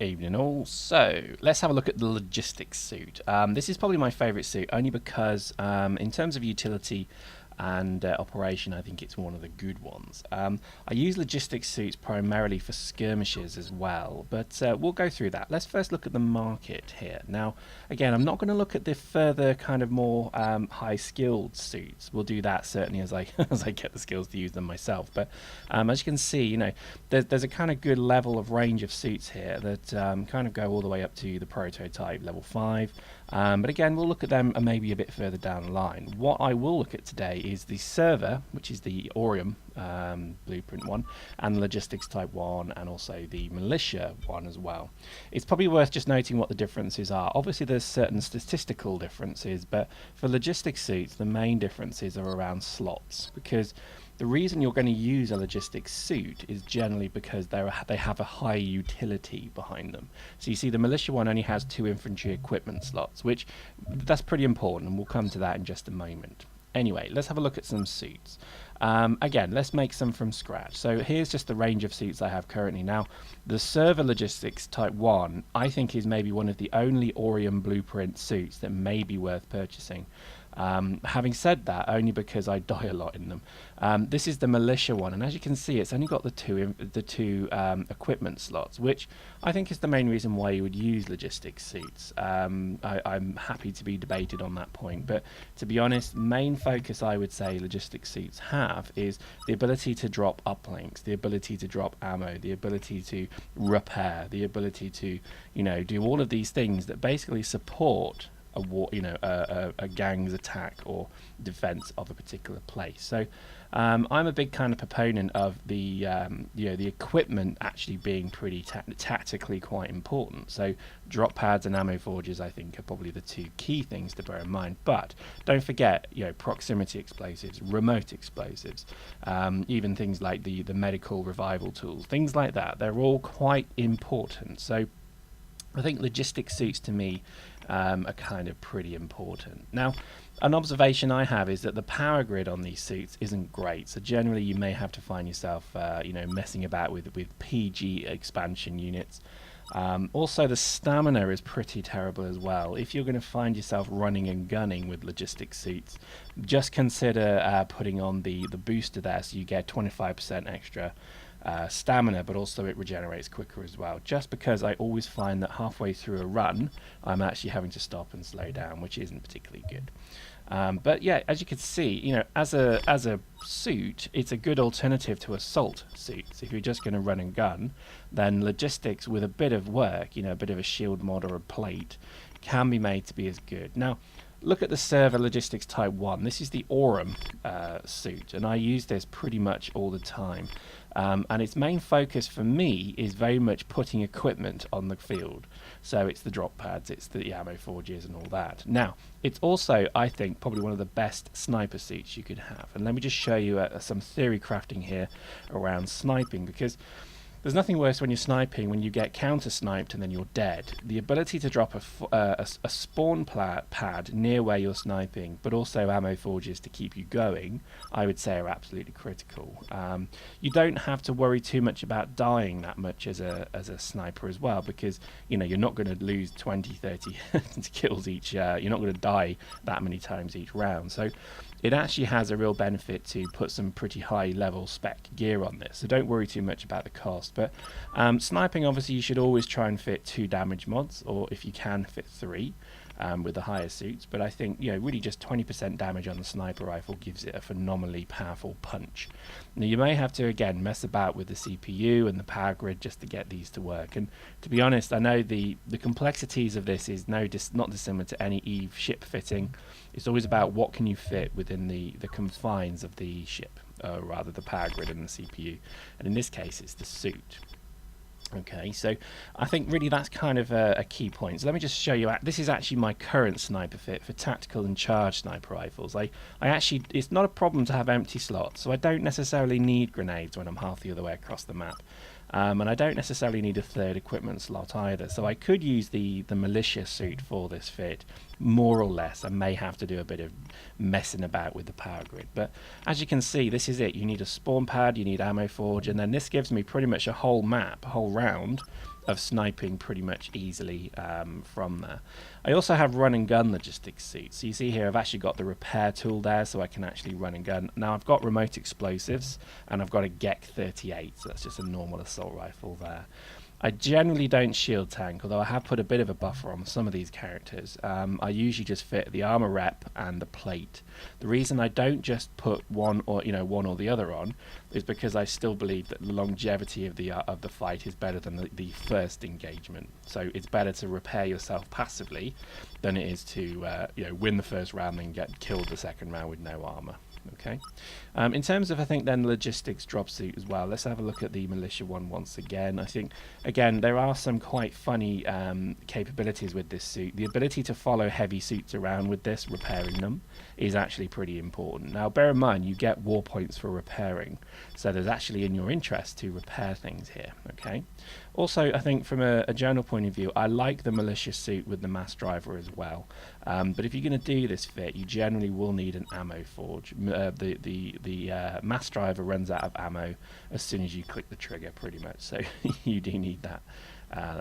Evening all. So let's have a look at the logistics suit. This is probably my favourite suit only because in terms of utility and operation, I think it's one of the good ones. I use logistics suits primarily for skirmishes as well, but we'll go through that. Let's first look at the market here. Now, again, I'm not going to look at the further kind of more high-skilled suits. We'll do that certainly as I as I get the skills to use them myself. But as you can see, you know, there's a kind of good level of range of suits here that kind of go all the way up to the prototype level 5. But again, we'll look at them maybe a bit further down the line. What I will look at today is the server, which is the Orium blueprint one, and the logistics type 1, and also the militia one as well. It's probably worth just noting what the differences are. Obviously there's certain statistical differences, but for logistics suits the main differences are around slots, because the reason you're going to use a logistics suit is generally because they have a high utility behind them. So you see the militia one only has 2 infantry equipment slots, which that's pretty important, and we'll come to that in just a moment. Anyway, let's have a look at some suits. Again, let's make some from scratch. So here's just the range of suits I have currently. Now, the server logistics type 1, I think, is maybe one of the only Orium blueprint suits that may be worth purchasing. Having said that, only because I die a lot in them. This is the militia one, and as you can see, it's only got the two equipment slots, which I think is the main reason why you would use logistics suits. I'm happy to be debated on that point, but to be honest, main focus I would say logistics suits have is the ability to drop uplinks, the ability to drop ammo, the ability to repair, the ability to, you know, do all of these things that basically support a war, you know, a gang's attack or defense of a particular place. So I'm a big kind of proponent of the you know, the equipment actually being pretty tactically quite important. So drop pads and ammo forges, I think, are probably the 2 key things to bear in mind. But don't forget, you know, proximity explosives, remote explosives, even things like the medical revival tools, things like that. They're all quite important. So I think logistics suits to me are kind of pretty important. Now, an observation I have is that the power grid on these suits isn't great. So generally, you may have to find yourself, you know, messing about with PG expansion units. Also, the stamina is pretty terrible as well. If you're going to find yourself running and gunning with logistics suits, just consider putting on the booster there, so you get 25% extra stamina, but also it regenerates quicker as well, just because I always find that halfway through a run I'm actually having to stop and slow down, which isn't particularly good. But yeah, as you can see, you know, as a suit, it's a good alternative to assault suits. If you're just going to run and gun, then logistics with a bit of work, you know, a bit of a shield mod or a plate, can be made to be as good. Now, look at the server logistics type 1. This is the Aurum suit, and I use this pretty much all the time. And its main focus for me is very much putting equipment on the field. So it's the drop pads, it's the ammo forges and all that. Now, it's also, I think, probably one of the best sniper suits you could have. And let me just show you some theory crafting here around sniping, because there's nothing worse when you're sniping when you get counter-sniped and then you're dead. The ability to drop a spawn pad near where you're sniping, but also ammo forges to keep you going, I would say are absolutely critical. You don't have to worry too much about dying that much as a sniper as well, because, you know, you're not going to lose 20, 30 kills each. You're not going to die that many times each round. So it actually has a real benefit to put some pretty high level spec gear on this, so don't worry too much about the cost. But sniping, obviously you should always try and fit 2 damage mods, or if you can fit 3 with the higher suits. But I think, you know, really just 20% damage on the sniper rifle gives it a phenomenally powerful punch. Now, you may have to again mess about with the CPU and the power grid just to get these to work, and to be honest, I know the complexities of this is not dissimilar to any EVE ship fitting. It's always about what can you fit within the confines of the ship, rather the power grid and the CPU, and in this case it's the suit. Okay, so I think really that's kind of a key point. So let me just show you. This is actually my current sniper fit for tactical and charged sniper rifles. I actually, it's not a problem to have empty slots, so I don't necessarily need grenades when I'm half the other way across the map. And I don't necessarily need a 3rd equipment slot either, so I could use the militia suit for this fit, more or less. I may have to do a bit of messing about with the power grid, but as you can see, this is it. You need a spawn pad, you need ammo forge, and then this gives me pretty much a whole map, a whole round of sniping pretty much easily from there. I also have run and gun logistics suits. So you see here I've actually got the repair tool there, so I can actually run and gun. Now I've got remote explosives and I've got a GEC-38, so that's just a normal assault rifle there. I generally don't shield tank, although I have put a bit of a buffer on some of these characters. I usually just fit the armor rep and the plate. The reason I don't just put one or the other on is because I still believe that the longevity of the fight is better than the first engagement. So it's better to repair yourself passively than it is to win the first round and get killed the second round with no armor. Okay. In terms of, I think, then logistics drop suit as well, let's have a look at the militia one once again. I think, again, there are some quite funny capabilities with this suit. The ability to follow heavy suits around with this, repairing them, is actually pretty important. Now, bear in mind, you get war points for repairing, so there's actually in your interest to repair things here. Okay. Also, I think from a general point of view, I like the militia suit with the mass driver as well. But if you're going to do this fit, you generally will need an ammo forge. The mass driver runs out of ammo as soon as you click the trigger, pretty much. So you do need that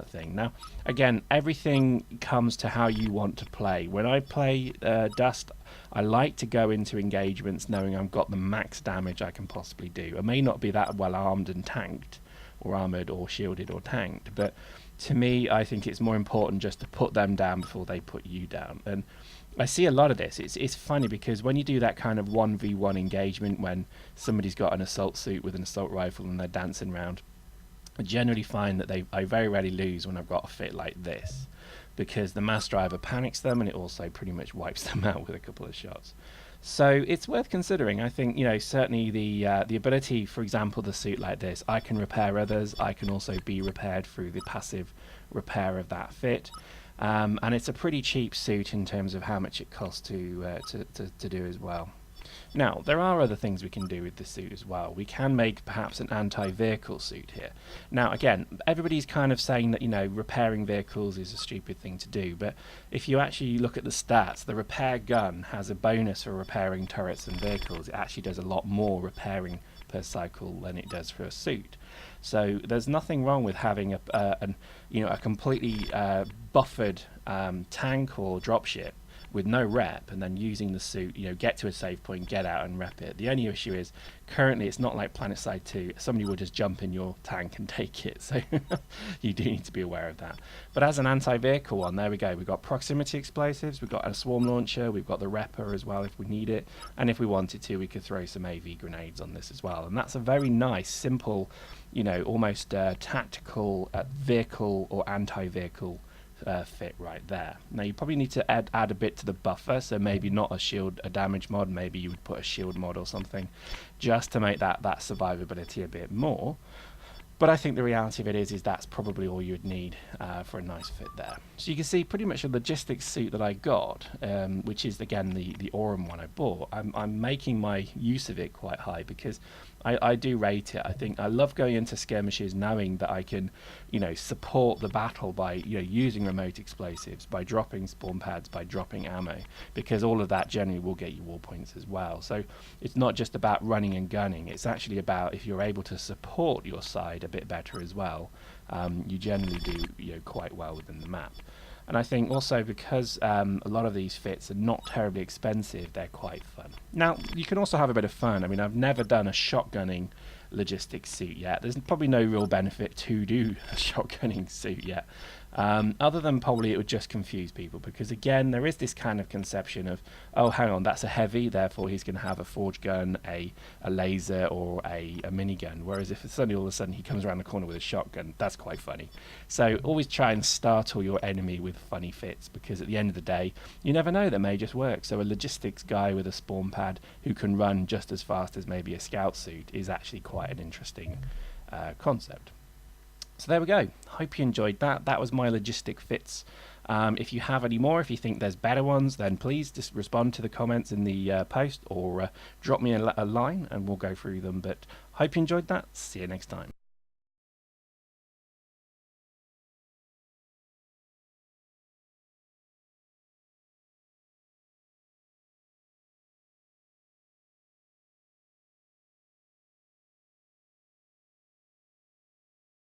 thing. Now, again, everything comes to how you want to play. When I play Dust, I like to go into engagements knowing I've got the max damage I can possibly do. I may not be that well armed and tanked, or armoured or shielded or tanked, but to me I think it's more important just to put them down before they put you down. And I see a lot of this. It's funny because when you do that kind of 1v1 engagement, when somebody's got an assault suit with an assault rifle and they're dancing around, I generally find that I very rarely lose when I've got a fit like this, because the mass driver panics them and it also pretty much wipes them out with a couple of shots. So it's worth considering. I think, certainly the ability, for example, the suit like this, I can repair others. I can also be repaired through the passive repair of that fit. And it's a pretty cheap suit in terms of how much it costs to do as well. Now, there are other things we can do with this suit as well. We can make perhaps an anti-vehicle suit here. Now, again, everybody's kind of saying that, repairing vehicles is a stupid thing to do, but if you actually look at the stats, the repair gun has a bonus for repairing turrets and vehicles. It actually does a lot more repairing per cycle than it does for a suit. So there's nothing wrong with having a completely buffered tank or dropship with no rep, and then using the suit, get to a save point, get out and rep it. The only issue is currently it's not like Planetside 2. Somebody will just jump in your tank and take it, so you do need to be aware of that. But as an anti-vehicle one, there we go. We've got proximity explosives, we've got a swarm launcher, we've got the repper as well if we need it, and if we wanted to, we could throw some AV grenades on this as well. And that's a very nice, simple, almost tactical vehicle or anti-vehicle fit right there. Now you probably need to add a bit to the buffer, so maybe not a damage mod, maybe you would put a shield mod or something, just to make that survivability a bit more. But I think the reality of it is that's probably all you would need for a nice fit there. So you can see pretty much a logistics suit that I got, which is again the Aurum one I bought. I'm making my use of it quite high because I do rate it. I think I love going into skirmishes knowing that I can, support the battle by using remote explosives, by dropping spawn pads, by dropping ammo, because all of that generally will get you war points as well. So it's not just about running and gunning. It's actually about, if you're able to support your side a bit better as well, you generally do quite well within the map. And I think also because a lot of these fits are not terribly expensive, they're quite fun. Now, you can also have a bit of fun. I mean, I've never done a shotgunning logistics suit yet. There's probably no real benefit to do a shotgunning suit yet. Other than probably it would just confuse people, because again there is this kind of conception of, oh hang on, that's a heavy, therefore he's going to have a forge gun, a laser or a minigun, whereas if suddenly all of a sudden he comes around the corner with a shotgun, that's quite funny. So always try and startle your enemy with funny fits, because at the end of the day you never know, that may just work. So a logistics guy with a spawn pad who can run just as fast as maybe a scout suit is actually quite an interesting concept. So there we go. Hope you enjoyed that. That was my logistic fits. If you have any more, if you think there's better ones, then please just respond to the comments in the post, or drop me a line and we'll go through them. But hope you enjoyed that. See you next time.